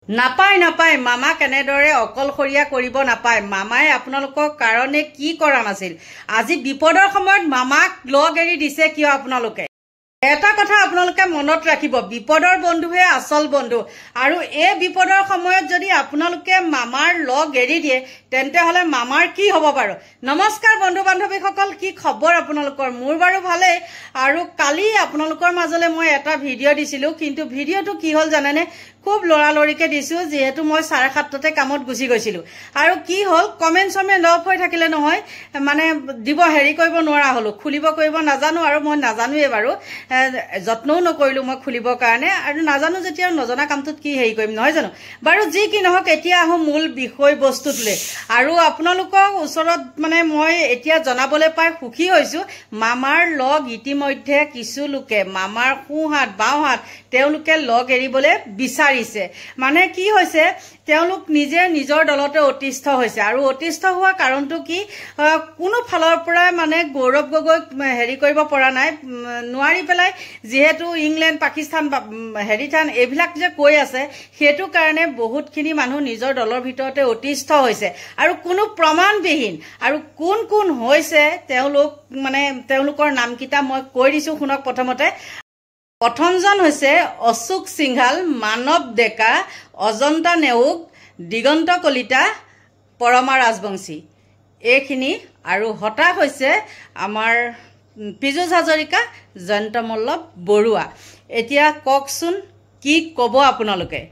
নাপায় নাপায় মামা কেনেদৰে অকলশৰীয়া কৰিব নাপায়। মামাই আপোনালোকৰ কাৰণে কি কৰা নাছিল? আজি বিপদৰ সময়ত মামাক লগ এৰি দিছে কিয়? আপোনালোকে এটা কথা আপোনালোকে মনত ৰাখিব, বিপদৰ বন্ধুহে আচল বন্ধু। আৰু এই বিপদৰ সময়ত যদি আপোনালোকে মামাৰ লগ এৰি দিয়ে তেন্তে হলে মামাৰ কি হ'ব বাৰু? নমস্কাৰ বন্ধু বান্ধৱীসকল, কি খবৰ আপোনালোকৰ? মোৰ বাৰু ভালেই। আৰু কালি আপোনালোকৰ মাজলৈ মই এটা ভিডিঅ' দিছিলোঁ, কিন্তু ভিডিঅ'টো কি হ'ল জানেনে? খুব লৰালৰিকে দিছোঁ, যিহেতু মই 7:30 কামত গুচি গৈছিলোঁ। আৰু কি হ'ল, কমেণ্ট অফ হৈ থাকিলে নহয়, মানে দিব কৰিব নোৱাৰা হ'লোঁ, খুলিব কৰিব নাজানো, আৰু মই নাজানোৱেই বাৰু, যত্নও নকৰিলোঁ মই খুলিবৰ কাৰণে। আৰু নাজানো যেতিয়া নজনা কামটোত কি কৰিম, নহয় জানো? বাৰু যি কি নহওক, এতিয়া আহোঁ মূল বিষয়বস্তুটোলৈ। আৰু আপোনালোকৰ ওচৰত মানে মই এতিয়া জনাবলৈ পাই সুখী হৈছোঁ, মামাৰ লগ ইতিমধ্যে কিছু লোকে, মামাৰ সোঁহাত বাওঁহাত তেওঁলোকে লগ এৰিবলৈ বিচাৰিছে। মানে কি হৈছে, তেওঁলোক নিজে নিজৰ দলতে অতিষ্ঠ হৈছে। আৰু অতিষ্ঠ হোৱা কাৰণটো কি, কোনো ফালৰ পৰাই মানে গৌৰৱ গগৈক কৰিব পৰা নাই, নোৱাৰি পেলাই, যিহেতু ইংলেণ্ড পাকিস্তান থান এইবিলাক যে কৈ আছে, সেইটো কাৰণে বহুতখিনি মানুহ নিজৰ দলৰ ভিতৰতে অতিষ্ঠ হৈছে। আৰু কোনো প্ৰমাণবিহীন। আৰু কোন কোন হৈছে তেওঁলোকৰ নামকেইটা মই কৈ দিছোঁ, শুনক। প্ৰথমজন হৈছে অশোক সিংঘাল, মানৱ ডেকা, অজন্তা নেওগ, দিগন্ত কলিতা, পৰমা ৰাজবংশী, এইখিনি। আৰু হতাশ হৈছে আমাৰ পীযুষ হাজৰিকা, জয়ন্ত মল্লৱ বৰুৱা। এতিয়া কওকচোন কি ক'ব আপোনালোকে?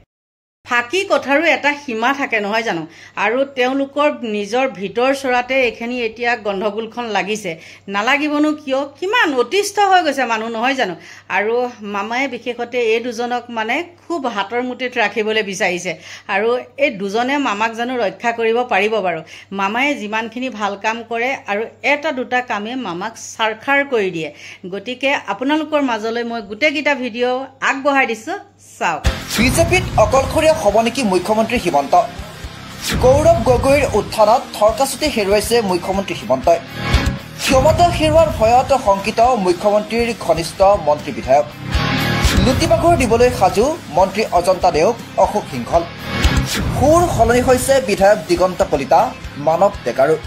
ফাঁকি কথাৰো এটা সীমা থাকে, নহয় জানো? আৰু তেওঁলোকৰ নিজৰ ভিতৰ চৰাতে এইখিনি এতিয়া গণ্ডগোলখন লাগিছে। নালাগিবনো কিয়? কিমান অতিষ্ঠ হৈ গৈছে মানুহ, নহয় জানো? আৰু মামাই বিশেষতে এই দুজনক মানে খুব হাতৰ মুঠিত ৰাখিবলৈ বিচাৰিছে। আৰু এই দুজনে মামাক জানো ৰক্ষা কৰিব পাৰিব বাৰু? মামাই যিমানখিনি ভাল কাম কৰে আৰু এটা দুটা কামে মামাক চাৰখাৰ কৰি দিয়ে। গতিকে আপোনালোকৰ মাজলৈ মই গোটেইকেইটা ভিডিঅ' আগবঢ়াই দিছোঁ, চাওক। বিজেপিত অকলশৰীয়া হ'ব নেকি মুখ্যমন্ত্ৰী হিমন্ত? গৌৰৱ গগৈৰ উত্থানত থৰকাচুটি হেৰুৱাইছে মুখ্যমন্ত্ৰী হিমন্তই। ক্ষমতা হেৰুৱাৰ ভয়ত শংকিত মুখ্যমন্ত্ৰীৰ ঘনিষ্ঠ মন্ত্ৰী বিধায়ক। লুটিবাগৰ দিবলৈ সাজু মন্ত্ৰী অজন্তা নেওগ, অশোক সিংঘল। সুৰ সলনি হৈছে বিধায়ক দিগন্ত কলিতা, মানৱ ডেকাৰো।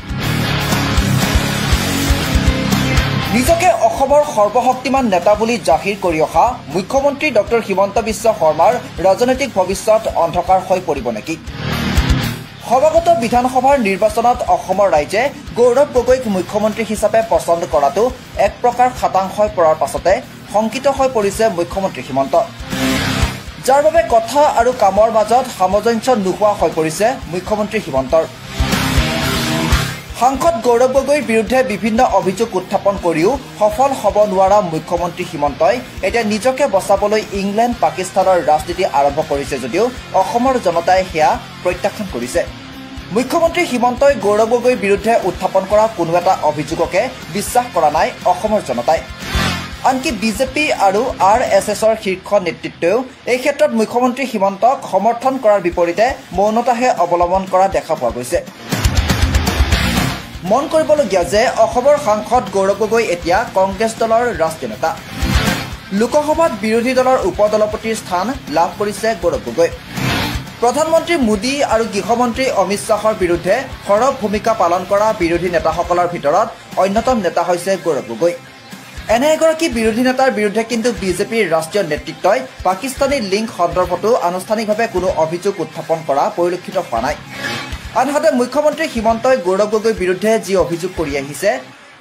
নিজকে অসমৰ সৰ্বশক্তিমান নেতা বুলি জাহিৰ কৰি অহা মুখ্যমন্ত্ৰী ডক্টৰ হিমন্ত বিশ্ব শৰ্মাৰ ৰাজনৈতিক ভৱিষ্যত অন্ধকাৰ হৈ পৰিব নেকি? সমাগত বিধানসভাৰ নিৰ্বাচনত অসমৰ ৰাইজে গৌৰৱ গগৈক মুখ্যমন্ত্ৰী হিচাপে পচন্দ কৰাটো এক প্ৰকাৰ খাটাং হৈ পৰাৰ পাছতে শংকিত হৈ পৰিছে মুখ্যমন্ত্ৰী হিমন্ত, যাৰ বাবে কথা আৰু কামৰ মাজত সামঞ্জস্য নোহোৱা হৈ পৰিছে মুখ্যমন্ত্ৰী হিমন্তৰ। সাংসদ গৌৰৱ গগৈৰ বিৰুদ্ধে বিভিন্ন অভিযোগ উত্থাপন কৰিও সফল হ'ব নোৱাৰা মুখ্যমন্ত্ৰী হিমন্তই এতিয়া নিজকে বচাবলৈ ইংলেণ্ড পাকিস্তানৰ ৰাজনীতি আৰম্ভ কৰিছে যদিও অসমৰ জনতাই সেয়া প্ৰত্যাখ্যান কৰিছে। মুখ্যমন্ত্ৰী হিমন্তই গৌৰৱ গগৈৰ বিৰুদ্ধে উত্থাপন কৰা কোনো এটা অভিযোগকে বিশ্বাস কৰা নাই অসমৰ জনতাই। আনকি বিজেপি আৰু RSSৰ শীৰ্ষ নেতৃত্বও এই ক্ষেত্ৰত মুখ্যমন্ত্ৰী হিমন্তক সমৰ্থন কৰাৰ বিপৰীতে মৌনতাহে অৱলম্বন কৰা দেখা পোৱা গৈছে। মন কৰিবলগীয়া যে অসমৰ সাংসদ গৌৰৱ গগৈ এতিয়া কংগ্ৰেছ দলৰ ৰাষ্ট্ৰীয় নেতা। লোকসভাত বিৰোধী দলৰ উপদলপতিৰ স্থান লাভ কৰিছে গৌৰৱ গগৈ। প্ৰধানমন্ত্ৰী মোদী আৰু গৃহমন্ত্ৰী অমিত শ্বাহৰ বিৰুদ্ধে সৰব ভূমিকা পালন কৰা বিৰোধী নেতাসকলৰ ভিতৰত অন্যতম নেতা হৈছে গৌৰৱ গগৈ। এনে এগৰাকী বিৰোধী নেতাৰ বিৰুদ্ধে কিন্তু বিজেপিৰ ৰাষ্ট্ৰীয় নেতৃত্বই পাকিস্তানী লিংক সন্দৰ্ভতো আনুষ্ঠানিকভাৱে কোনো অভিযোগ উত্থাপন কৰা পৰিলক্ষিত হোৱা নাই। আনহাতে মুখ্যমন্ত্ৰী হিমন্তই গৌৰৱ গগৈৰ বিৰুদ্ধে যি অভিযোগ কৰি আহিছে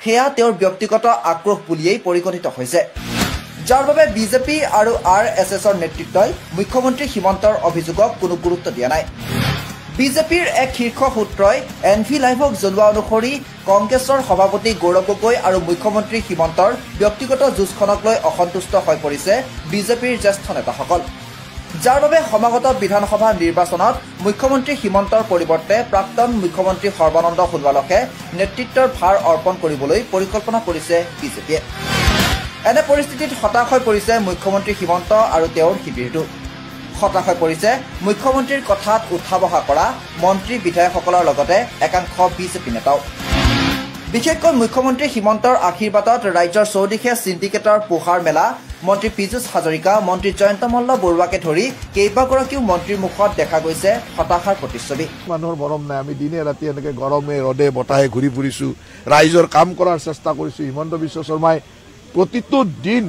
সেয়া তেওঁৰ ব্যক্তিগত আক্ৰোশ বুলিয়েই পৰিগণিত হৈছে, যাৰ বাবে বিজেপি আৰু RSSৰ নেতৃত্বই মুখ্যমন্ত্ৰী হিমন্তৰ অভিযোগক কোনো গুৰুত্ব দিয়া নাই। বিজেপিৰ এক শীৰ্ষ সূত্ৰই NV লাইভক জনোৱা অনুসৰি কংগ্ৰেছৰ সভাপতি গৌৰৱ গগৈ আৰু মুখ্যমন্ত্ৰী হিমন্তৰ ব্যক্তিগত যুঁজখনক লৈ অসন্তুষ্ট হৈ পৰিছে বিজেপিৰ জ্যেষ্ঠ নেতাসকল, যাৰ বাবে সমাগত বিধানসভা নিৰ্বাচনত মুখ্যমন্ত্ৰী হিমন্তৰ পৰিৱৰ্তে প্ৰাক্তন মুখ্যমন্ত্ৰী সৰ্বানন্দ সোণোৱালকে নেতৃত্বৰ ভাৰ অৰ্পণ কৰিবলৈ পৰিকল্পনা কৰিছে বিজেপিয়ে। এনে পৰিস্থিতিত হতাশ হৈ পৰিছে মুখ্যমন্ত্ৰী হিমন্ত আৰু তেওঁৰ শিবিৰটো। হতাশ হৈ পৰিছে মুখ্যমন্ত্ৰীৰ কথাত উঠা বহা কৰা মন্ত্ৰী বিধায়কসকলৰ লগতে একাংশ বিজেপি নেতাও। বিশেষকৈ মুখ্যমন্ত্ৰী হিমন্তৰ আশীৰ্বাদত ৰাজ্যৰ চৌদিশে চিণ্ডিকেটৰ পোহাৰ মেলা মন্ত্ৰী পীযুষ হাজৰিকা মন্ত্ৰী জয়ন্ত মল্ল বৰুৱাকে ধৰি কেইবাগৰাকীও মন্ত্ৰীৰ মুখত দেখা গৈছে হতাশাৰ প্ৰতিচ্ছবি। মানুহৰ মৰম নাই, আমি দিনে ৰাতি এনেকৈ গৰমে ৰদে বতাহে ঘূৰি ফুৰিছোঁ, ৰাইজৰ কাম কৰাৰ চেষ্টা কৰিছোঁ। হিমন্ত বিশ্ব শৰ্মাই প্ৰতিটো দিন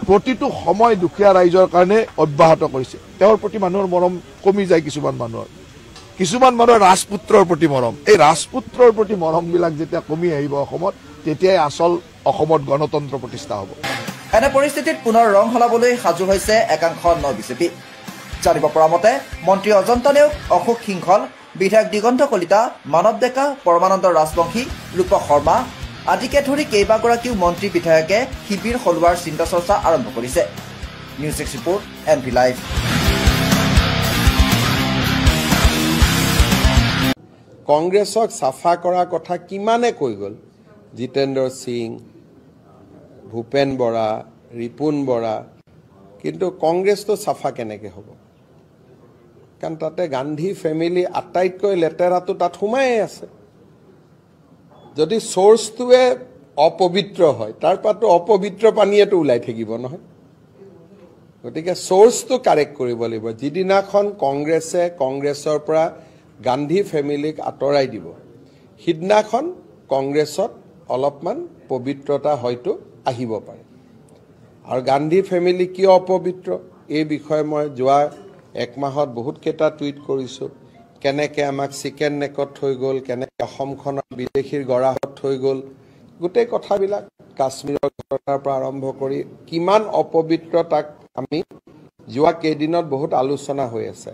প্ৰতিটো সময় দুখীয়া ৰাইজৰ কাৰণে অব্যাহত কৰিছে। তেওঁৰ প্ৰতি মানুহৰ মৰম কমি যায়। কিছুমান মানুহৰ ৰাজপুত্ৰৰ প্ৰতি মৰম, এই ৰাজপুত্ৰৰ প্ৰতি মৰমবিলাক যেতিয়া কমি আহিব অসমত, তেতিয়াই আচল অসমত গণতন্ত্ৰ প্ৰতিষ্ঠা হ'ব। এনে পৰিস্থিতিত পুনৰ ৰং সলাবলৈ সাজু হৈছে একাংশ ন বিজেপি। জানিব পৰা মতে মন্ত্ৰী অজন্ত নেওগ, অশোক সিংহল, বিধায়ক দিগন্ত কলিতা, মানৱ ডেকা, পৰমানন্দ ৰাজবংশী, ৰূপ শৰ্মা আদিকে ধৰি কেইবাগৰাকীও মন্ত্ৰী বিধায়কে শিবিৰ সলোৱাৰ চিন্তা চৰ্চা আৰম্ভ কৰিছে। News 6 report NV live. কংগ্ৰেছক চাফা কৰাৰ কথা কিমানে কৈ গ'ল জিতেন্দ্ৰ সিং, ভূপেন বৰা, ৰিপুণ বৰা, কিন্তু কংগ্ৰেছটো চাফা কেনেকৈ হ'ব? কাৰণ তাতে গান্ধী ফেমিলি আটাইতকৈ লেতেৰাটো তাত সোমাই আছে। যদি চ'ৰ্চটোৱে অপবিত্ৰ হয়, তাৰ পৰাতো অপবিত্ৰ পানীয়েতো ওলাই থাকিব নহয়। গতিকে চ'ৰ্চটো কাৰেক্ট কৰিব লাগিব। যিদিনাখন কংগ্ৰেছৰ পৰা গান্ধী ফেমিলিক আঁতৰাই দিব, সিদিনাখন কংগ্ৰেছত অলপমান পবিত্ৰতা হয়তো আহিব পাৰে। আৰু গান্ধী ফেমিলি কিয় অপবিত্ৰ এই বিষয়ে মই যোৱা এক মাহত বহুতকেইটা টুইট কৰিছোঁ। কেনেকৈ আমাক চিকেন নেকত থৈ গ'ল, কেনেকৈ অসমখনৰ বিদেশীৰ গৰাহত থৈ গ'ল, গোটেই কথাবিলাক কাশ্মীৰৰ ঘটনাৰ পৰা আৰম্ভ কৰি কিমান অপবিত্ৰ তাক আমি যোৱা কেইদিনত বহুত আলোচনা হৈ আছে।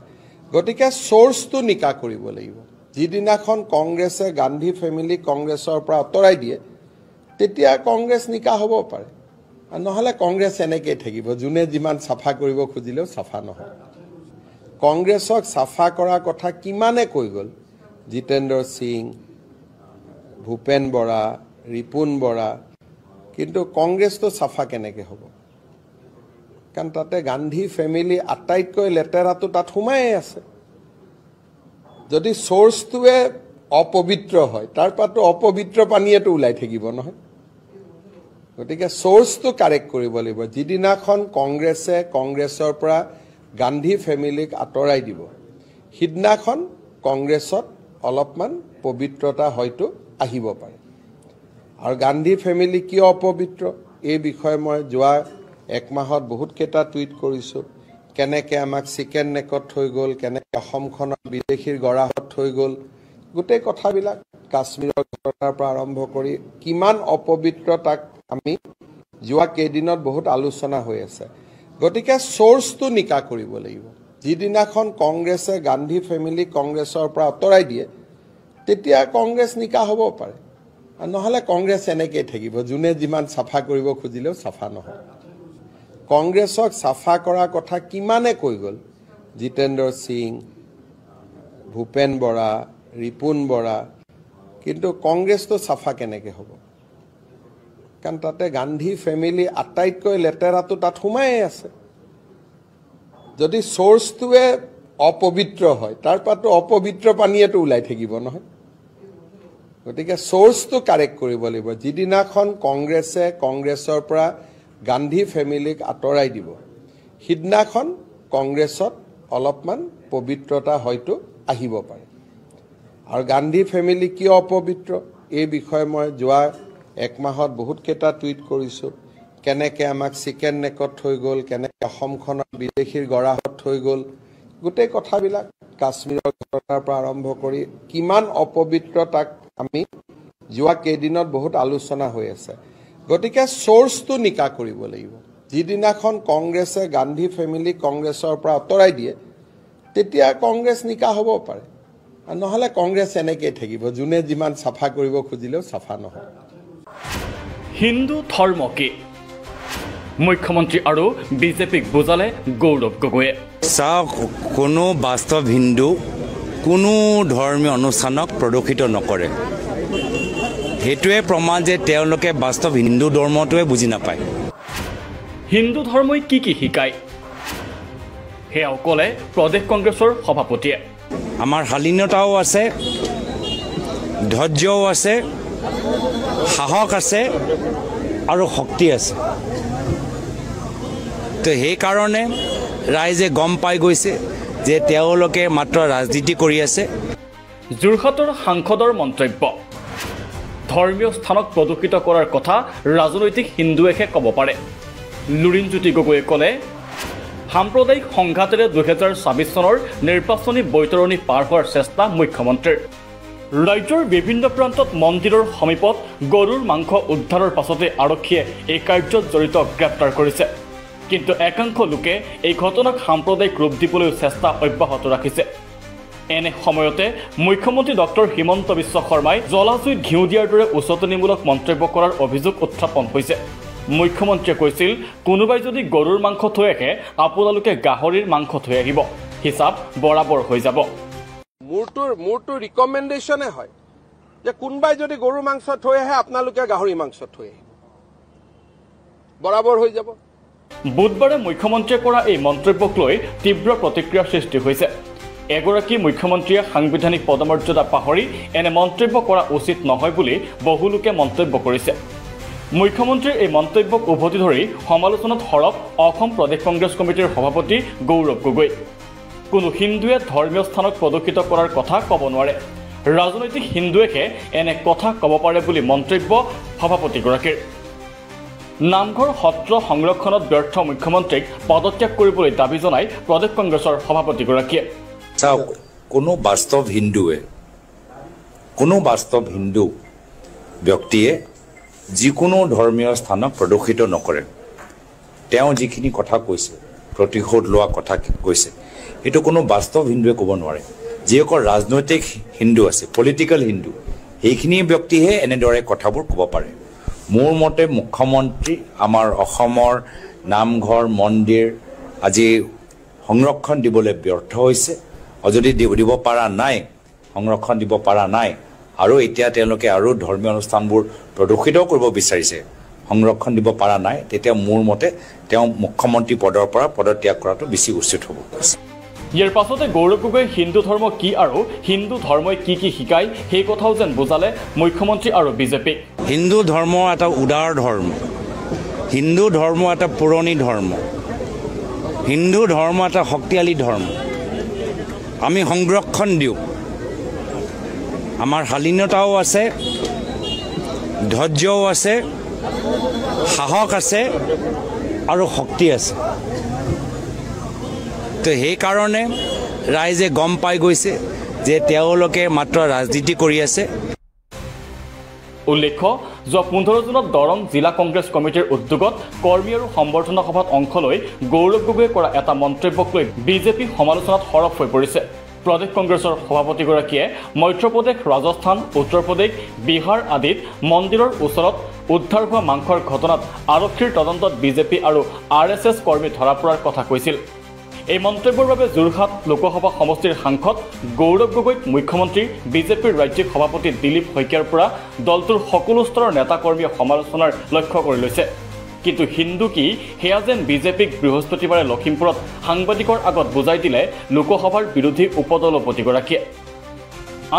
গতিকে চ'ৰ্চটো নিকা কৰিব লাগিব। যিদিনাখন কংগ্ৰেছে গান্ধী ফেমিলি কংগ্ৰেছৰ পৰা আঁতৰাই দিয়ে, তেতিয়া কংগ্ৰেছ নিকা হ'ব পাৰে। নহ'লে কংগ্ৰেছ এনেকৈ থাকিব, যোনে যিমান চাফা কৰিব খুজিলেও চাফা নহয়। কংগ্ৰেছক চাফা কৰাৰ কথা কিমানে কৈ গ'ল জিতেন্দ্ৰ সিং, ভূপেন বৰা, ৰিপুণ বৰা, কিন্তু কংগ্ৰেছটো চাফা কেনেকৈ হ'ব? কাৰণ তাতে গান্ধী ফেমিলি আটাইতকৈ লেতেৰাটো তাত সোমাই আছে। যদি চ'ৰ্চটোৱে অপবিত্ৰ হয়, তাৰ পৰাতো অপবিত্ৰ পানীয়েতো ওলাই থাকিব নহয়। গতিকে চ'ৰ্চটো কাৰেক্ট কৰিব লাগিব। যিদিনাখন কংগ্ৰেছৰ পৰা গান্ধী ফেমিলিক আঁতৰাই দিব, সিদিনাখন কংগ্ৰেছত অলপমান পবিত্ৰতা হয়তো আহিব পাৰে। আৰু গান্ধী ফেমিলি কিয় অপবিত্ৰ এই বিষয়ে মই যোৱা এক মাহত বহুতকেইটা টুইট কৰিছোঁ। কেনেকৈ আমাক চিকেন নেকত থৈ গ'ল, কেনেকৈ অসমখনৰ বিদেশীৰ গৰাহত থৈ গ'ল, গোটেই কথাবিলাক কাশ্মীৰৰ ঘটনাৰ পৰা আৰম্ভ কৰি কিমান অপবিত্ৰ তাক আমি যোৱা কেইদিনত বহুত আলোচনা হৈ আছে। গতিকে চ'ৰ্চটো নিকা কৰিব লাগিব। যিদিনাখন কংগ্ৰেছে গান্ধী ফেমিলি কংগ্ৰেছৰ পৰা আঁতৰাই দিয়ে, তেতিয়া কংগ্ৰেছ নিকা হ'ব পাৰে। নহ'লে কংগ্ৰেছ এনেকৈ থাকিব, যোনে যিমান চাফা কৰিব খুজিলেও চাফা নহয়। কংগ্ৰেছক চাফা কৰাৰ কথা কিমানে কৈ গ'ল জিতেন্দ্ৰ সিং, ভূপেন বৰা, ৰিপুণ বৰা, কিন্তু কংগ্ৰেছটো চাফা কেনেকৈ হ'ব? কাৰণ তাতে গান্ধী ফেমিলি আটাইতকৈ লেতেৰাটো তাত সোমাই আছে। যদি চ'ৰ্চটোৱে অপবিত্ৰ হয়, তাৰ পৰাতো অপবিত্ৰ পানীয়েতো ওলাই থাকিব নহয়। গতিকে চ'ৰ্চটো কাৰেক্ট কৰিব লাগিব। যিদিনাখন কংগ্ৰেছৰ পৰা গান্ধী ফেমিলিক আঁতৰাই দিব, সিদিনাখন কংগ্ৰেছত অলপমান পবিত্ৰতা হয়তো আহিব পাৰে। আৰু গান্ধী ফেমিলি কিয় অপবিত্ৰ এই বিষয়ে মই যোৱা এক মাহত বহুতকেইটা টুইট কৰিছোঁ। কেনেকৈ আমাক চিকেন নেকত থৈ গ'ল, কেনেকৈ অসমখনৰ বিদেশীৰ গৰাহত থৈ গ'ল, গোটেই কথাবিলাক কাশ্মীৰৰ ঘটনাৰ পৰা আৰম্ভ কৰি কিমান অপবিত্ৰ তাক আমি যোৱা কেইদিনত বহুত আলোচনা হৈ আছে। গতিকে চ'ৰ্চটো নিকা কৰিব লাগিব। যিদিনাখন কংগ্ৰেছে গান্ধী ফেমিলি কংগ্ৰেছৰ পৰা আঁতৰাই দিয়ে, তেতিয়া কংগ্ৰেছ নিকা হ'ব পাৰে। নহ'লে কংগ্ৰেছ এনেকৈ থাকিব, যোনে যিমান চাফা কৰিব খুজিলেও চাফা নহয়। হিন্দু ধৰ্মকে মুখ্যমন্ত্ৰী আৰু বিজেপিক বুজালে গৌৰৱ গগৈয়ে। চাওক, কোনো বাস্তৱ হিন্দু কোনো ধৰ্মীয় অনুষ্ঠানক প্ৰদূষিত নকৰে। সেইটোৱে প্ৰমাণ যে তেওঁলোকে বাস্তৱ হিন্দু ধৰ্মটোৱে বুজি নাপায়। হিন্দু ধৰ্মই কি কি শিকায় সেয়াও ক'লে প্ৰদেশ কংগ্ৰেছৰ সভাপতিয়ে। আমাৰ শালীনতাও আছে, ধৈৰ্যও আছে, সাহস আছে আৰু শক্তি আছে। তো সেইকাৰণে ৰাইজে গম পাই গৈছে যে তেওঁলোকে মাত্ৰ ৰাজনীতি কৰি আছে। যোৰহাটৰ সাংসদৰ মন্তব্য, ধৰ্মীয় স্থানক প্ৰদূষিত কৰাৰ কথা ৰাজনৈতিক হিন্দুৱেহে ক'ব পাৰে। লুৰিণজ্যোতি গগৈয়ে ক'লে, সাম্প্ৰদায়িক সংঘাতেৰে 2024 চনৰ নিৰ্বাচনী বৈতৰণি পাৰ হোৱাৰ চেষ্টা মুখ্যমন্ত্ৰীৰ। ৰাজ্যৰ বিভিন্ন প্ৰান্তত মন্দিৰৰ সমীপত গৰুৰ মাংস উদ্ধাৰৰ পাছতে আৰক্ষীয়ে এই কাৰ্যত জড়িত গ্ৰেপ্তাৰ কৰিছে। কিন্তু একাংশ লোকে এই ঘটনাক সাম্প্ৰদায়িক ৰূপ দিবলৈ চেষ্টা অব্যাহত ৰাখিছে। এনে সময়তে মুখ্যমন্ত্ৰী ডক্টৰ হিমন্ত বিশ্ব শৰ্মাই জলাজুইত ঘিউ দিয়াৰ দৰে উচতনিমূলক মন্তব্য কৰাৰ অভিযোগ উত্থাপন হৈছে। মুখ্যমন্ত্ৰীয়ে কৈছিল, কোনোবাই যদি গৰুৰ মাংস থৈ আহে আপোনালোকে গাহৰিৰ মাংস থৈ আহিব, হিচাপ বৰাবৰ হৈ যাব। মোৰটো ৰিকমেণ্ডেশ্যনে হয় যে কোনোবাই যদি গৰুৰ মাংস থৈ আহে আপোনালোকে গাহৰি মাংস থৈ আহিব, বৰাবৰ হৈ যাব। বুধবাৰে মুখ্যমন্ত্ৰীয়ে কৰা এই মন্তব্যক লৈ তীব্ৰ প্ৰতিক্ৰিয়াৰ সৃষ্টি হৈছে। এগৰাকী মুখ্যমন্ত্ৰীয়ে সাংবিধানিক পদমৰ্যাদা পাহৰি এনে মন্তব্য কৰা উচিত নহয় বুলি বহু লোকে মন্তব্য কৰিছে। মুখ্যমন্ত্ৰীৰ এই মন্তব্যক উভতি ধৰি সমালোচনাত সৰব অসম প্ৰদেশ কংগ্ৰেছ কমিটিৰ সভাপতি গৌৰৱ গগৈ। কোনো হিন্দুৱে ধৰ্মীয় স্থানক প্ৰদূষিত কৰাৰ কথা ক'ব নোৱাৰে, ৰাজনৈতিক হিন্দুৱেহে এনে কথা ক'ব পাৰে বুলি মন্তব্য সভাপতিগৰাকীৰ। নামঘৰ সত্ৰ সংৰক্ষণত ব্যৰ্থ মুখ্যমন্ত্ৰীক পদত্যাগ কৰিবলৈ দাবী জনাই প্ৰদেশ কংগ্ৰেছৰ সভাপতিগৰাকীয়ে। চাওক, কোনো বাস্তৱ হিন্দু ব্যক্তিয়ে যিকোনো ধৰ্মীয় স্থানক প্ৰদূষিত নকৰে। তেওঁ যিখিনি কথা কৈছে, প্ৰতিশোধ লোৱা কথা কৈছে, এইটো কোনো বাস্তৱ হিন্দুৱে ক'ব নোৱাৰে। যিসকল ৰাজনৈতিক হিন্দু আছে, পলিটিকেল হিন্দু, সেইখিনি ব্যক্তিহে এনেদৰে কথাবোৰ ক'ব পাৰে। মোৰ মতে মুখ্যমন্ত্ৰী আমাৰ অসমৰ নামঘৰ মন্দিৰ আজি সংৰক্ষণ দিবলৈ ব্যৰ্থ হৈছে। যদি দিব পৰা নাই, সংৰক্ষণ দিব পৰা নাই, আৰু এতিয়া তেওঁলোকে আৰু ধৰ্মীয় অনুষ্ঠানবোৰ প্ৰদূষিত কৰিব বিচাৰিছে, সংৰক্ষণ দিব পৰা নাই, তেতিয়া মোৰ মতে তেওঁ মুখ্যমন্ত্ৰী পদৰ পৰা পদত্যাগ কৰাটো বেছি উচিত হ'ব। ইয়াৰ পাছতে গৌৰৱ গগৈ হিন্দু ধৰ্ম কি আৰু হিন্দু ধৰ্মই কি কি শিকায় সেই কথাও যেন বুজালে মুখ্যমন্ত্ৰী আৰু বিজেপি। হিন্দু ধৰ্ম এটা উদাৰ ধৰ্ম, হিন্দু ধৰ্ম এটা পুৰণি ধৰ্ম, হিন্দু ধৰ্ম এটা শক্তিশালী ধৰ্ম। আমি সংৰক্ষণ দিওঁ, আমাৰ শালীনতাও আছে, ধৈৰ্যও আছে, সাহস আছে আৰু শক্তি আছে। তো সেইকাৰণে ৰাইজে গম পাই গৈছে যে তেওঁলোকে মাত্ৰ ৰাজনীতি কৰি আছে। উল্লেখ্য, যোৱা 15 জুনত দৰং জিলা কংগ্ৰেছ কমিটিৰ উদ্যোগত কৰ্মী আৰু সম্বৰ্ধনা সভাত অংশ লৈ গৌৰৱ গগৈয়ে কৰা এটা মন্তব্যক লৈ বিজেপি সমালোচনাত সৰব হৈ পৰিছে। প্ৰদেশ কংগ্ৰেছৰ সভাপতিগৰাকীয়ে মধ্যপ্ৰদেশ, ৰাজস্থান, উত্তৰ প্ৰদেশ, বিহাৰ আদিত মন্দিৰৰ ওচৰত উদ্ধাৰ হোৱা মাংসৰ ঘটনাত আৰক্ষীৰ তদন্তত বিজেপি আৰু RSS কৰ্মী ধৰা পৰাৰ কথা কৈছিল। এই মন্তব্যৰ বাবে যোৰহাট লোকসভা সমষ্টিৰ সাংসদ গৌৰৱ গগৈক মুখ্যমন্ত্ৰী, বিজেপিৰ ৰাজ্যিক সভাপতি দিলীপ শইকীয়াৰ পৰা দলটোৰ সকলো স্তৰৰ নেতাকৰ্মীয়ে সমালোচনাৰ লক্ষ্য কৰি লৈছে। কিন্তু হিন্দু কি সেয়া যেন বিজেপিক বৃহস্পতিবাৰে লখিমপুৰত সাংবাদিকৰ আগত বুজাই দিলে লোকসভাৰ বিৰোধী উপদলপতিগৰাকীয়ে।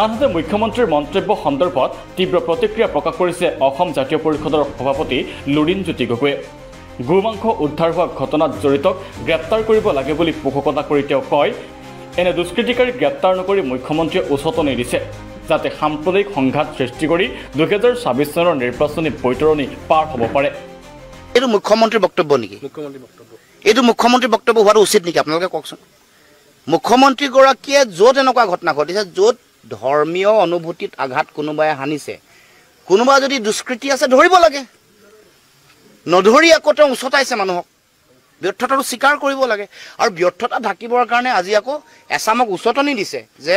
আনহাতে মুখ্যমন্ত্ৰীৰ মন্তব্য সন্দৰ্ভত তীব্ৰ প্ৰতিক্ৰিয়া প্ৰকাশ কৰিছে অসম জাতীয় পৰিষদৰ সভাপতি লুৰিণজ্যোতি গগৈয়ে। গোমাংস উদ্ধাৰ হোৱা ঘটনাত জড়িতক গ্ৰেপ্তাৰ কৰিব লাগে বুলি পোষকতা কৰি তেওঁ কয়, এনে দুষ্কৃতিকাৰীক গ্ৰেপ্তাৰ নকৰি মুখ্যমন্ত্ৰীয়ে উচতনি দিছে, যাতে সাম্প্ৰদায়িক সংঘাত সৃষ্টি কৰি 2024 চনৰ নিৰ্বাচনী বৈতৰণি পাৰ হ'ব পাৰে। এইটো মুখ্যমন্ত্ৰীৰ বক্তব্য নেকি? এইটো মুখ্যমন্ত্ৰীৰ বক্তব্য হোৱাটো উচিত নেকি? আপোনালোকে কওকচোন। মুখ্যমন্ত্ৰীগৰাকীয়ে য'ত এনেকুৱা ঘটনা ঘটিছে, য'ত ধৰ্মীয় অনুভূতিত আঘাত কোনোবাই সানিছে, কোনোবা যদি দুষ্কৃতি আছে ধৰিব লাগে, নধৰি আকৌ তেওঁ উচতাইছে মানুহক। ব্যৰ্থতাটো স্বীকাৰ কৰিব লাগে, আৰু ব্যৰ্থতা ঢাকিবৰ কাৰণে আজি আকৌ এচামক উচতনি দিছে যে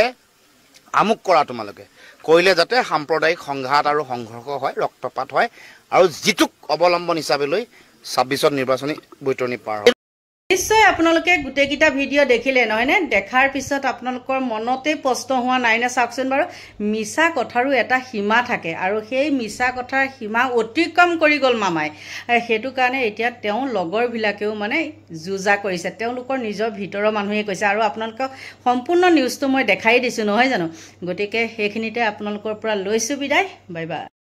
আমুক কৰা তোমালোকে, কৰিলে যাতে সাম্প্ৰদায়িক সংঘাত আৰু সংঘৰ্ষ হয়, ৰক্তপাত হয়, আৰু যিটোক অৱলম্বন হিচাপে লৈ 26ত নিৰ্বাচনী বৈতৰণি পাৰ হয়। নিশ্চয় আপোনালোকে গোটেইকেইটা ভিডিঅ' দেখিলে নহয়নে? দেখাৰ পিছত আপোনালোকৰ মনতেই প্ৰশ্ন হোৱা নাইনে? চাওকচোন বাৰু, মিছা কথাৰো এটা সীমা থাকে, আৰু সেই মিছা কথাৰ সীমা অতিক্ৰম কৰি গ'ল মামাই। সেইটো কাৰণে এতিয়া তেওঁ লগৰবিলাকেও মানে যুঁজা কৰিছে, তেওঁলোকৰ নিজৰ ভিতৰৰ মানুহে কৈছে। আৰু আপোনালোকক সম্পূৰ্ণ নিউজটো মই দেখাই দিছোঁ নহয় জানো? গতিকে সেইখিনিতে আপোনালোকৰ পৰা লৈছোঁ বিদায়। Bye bye.